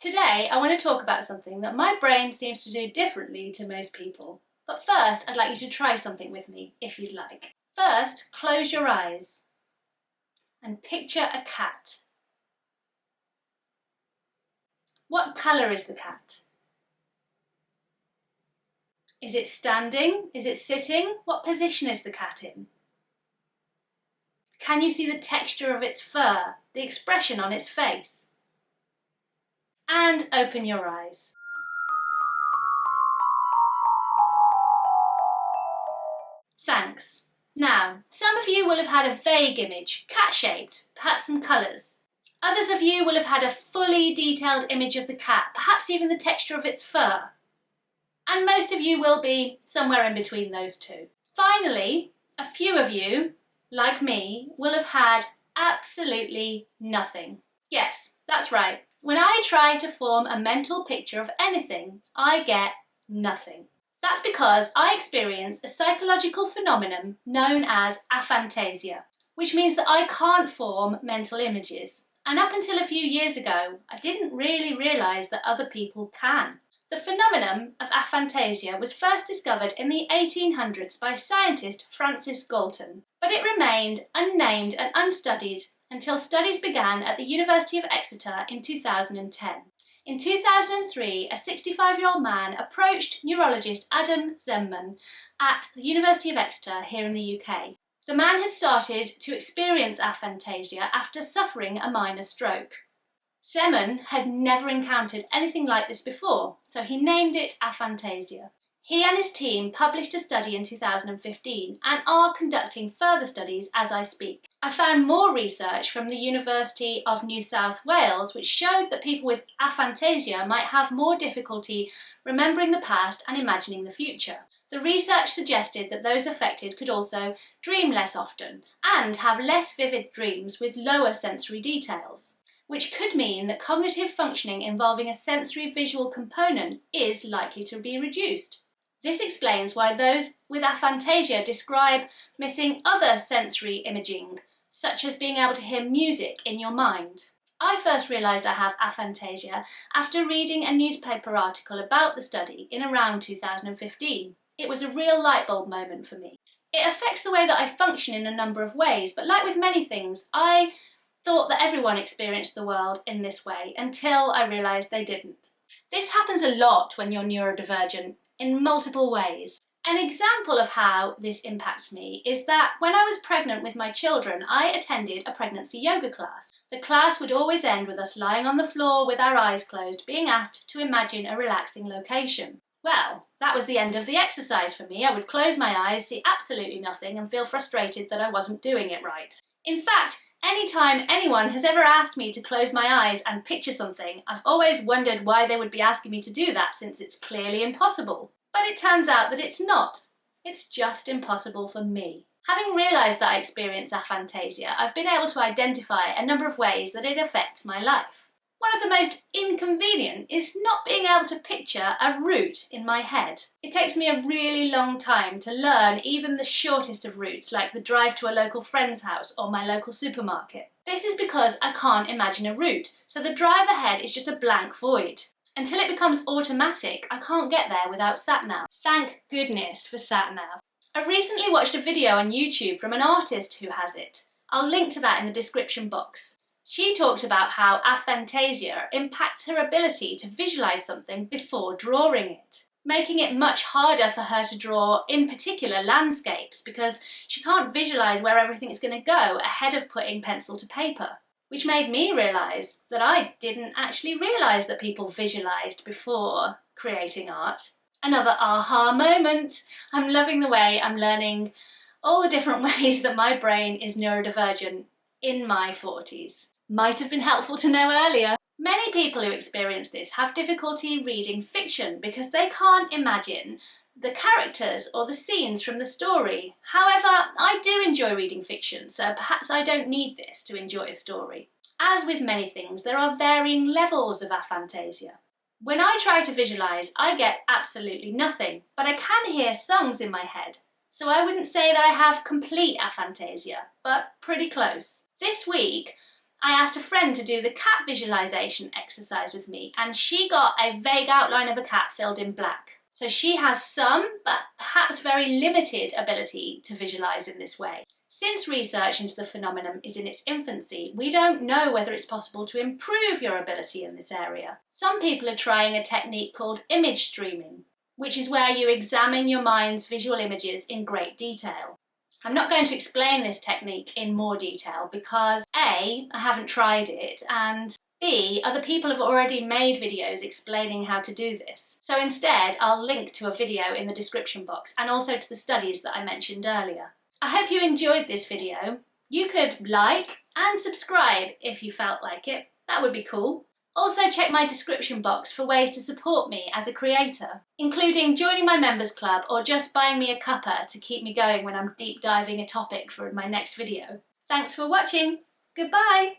Today, I want to talk about something that my brain seems to do differently to most people. But first, I'd like you to try something with me, if you'd like. First, close your eyes and picture a cat. What colour is the cat? Is it standing? Is it sitting? What position is the cat in? Can you see the texture of its fur, the expression on its face? And open your eyes. Thanks. Now, some of you will have had a vague image, cat-shaped, perhaps some colours. Others of you will have had a fully detailed image of the cat, perhaps even the texture of its fur. And most of you will be somewhere in between those two. Finally, a few of you, like me, will have had absolutely nothing. Yes, that's right. When I try to form a mental picture of anything, I get nothing. That's because I experience a psychological phenomenon known as aphantasia, which means that I can't form mental images. And up until a few years ago, I didn't really realise that other people can. The phenomenon of aphantasia was first discovered in the 1800s by scientist Francis Galton, but it remained unnamed and unstudied until studies began at the University of Exeter in 2010. In 2003, a 65-year-old man approached neurologist Adam Zeman at the University of Exeter here in the UK. The man had started to experience aphantasia after suffering a minor stroke. Zeman had never encountered anything like this before, so he named it aphantasia. He and his team published a study in 2015 and are conducting further studies as I speak. I found more research from the University of New South Wales which showed that people with aphantasia might have more difficulty remembering the past and imagining the future. The research suggested that those affected could also dream less often and have less vivid dreams with lower sensory details, which could mean that cognitive functioning involving a sensory visual component is likely to be reduced. This explains why those with aphantasia describe missing other sensory imaging, such as being able to hear music in your mind. I first realised I have aphantasia after reading a newspaper article about the study in around 2015. It was a real light bulb moment for me. It affects the way that I function in a number of ways, but like with many things, I thought that everyone experienced the world in this way until I realised they didn't. This happens a lot when you're neurodivergent, in multiple ways. An example of how this impacts me is that when I was pregnant with my children, I attended a pregnancy yoga class. The class would always end with us lying on the floor with our eyes closed, being asked to imagine a relaxing location. Well, that was the end of the exercise for me. I would close my eyes, see absolutely nothing, and feel frustrated that I wasn't doing it right. In fact, anytime anyone has ever asked me to close my eyes and picture something, I've always wondered why they would be asking me to do that, since it's clearly impossible. But it turns out that it's not. It's just impossible for me. Having realised that I experience aphantasia, I've been able to identify a number of ways that it affects my life. One of the most inconvenient is not being able to picture a route in my head. It takes me a really long time to learn even the shortest of routes, like the drive to a local friend's house or my local supermarket. This is because I can't imagine a route, so the drive ahead is just a blank void. Until it becomes automatic, I can't get there without sat-nav. Thank goodness for sat-nav. I recently watched a video on YouTube from an artist who has it. I'll link to that in the description box. She talked about how aphantasia impacts her ability to visualise something before drawing it, making it much harder for her to draw, in particular, landscapes, because she can't visualise where everything is going to go ahead of putting pencil to paper. Which made me realise that I didn't actually realise that people visualised before creating art. Another aha moment! I'm loving the way I'm learning all the different ways that my brain is neurodivergent in my 40s. Might have been helpful to know earlier. Many people who experience this have difficulty reading fiction because they can't imagine the characters or the scenes from the story. However, I do enjoy reading fiction, so perhaps I don't need this to enjoy a story. As with many things, there are varying levels of aphantasia. When I try to visualise, I get absolutely nothing, but I can hear songs in my head, so I wouldn't say that I have complete aphantasia, but pretty close. This week, I asked a friend to do the cat visualization exercise with me, and she got a vague outline of a cat filled in black. So she has some, but perhaps very limited ability to visualize in this way. Since research into the phenomenon is in its infancy, we don't know whether it's possible to improve your ability in this area. Some people are trying a technique called image streaming, which is where you examine your mind's visual images in great detail. I'm not going to explain this technique in more detail because A, I haven't tried it, and B, other people have already made videos explaining how to do this. So instead, I'll link to a video in the description box and also to the studies that I mentioned earlier. I hope you enjoyed this video. You could like and subscribe if you felt like it. That would be cool. Also check my description box for ways to support me as a creator, including joining my members club or just buying me a cuppa to keep me going when I'm deep diving a topic for my next video. Thanks for watching. Goodbye.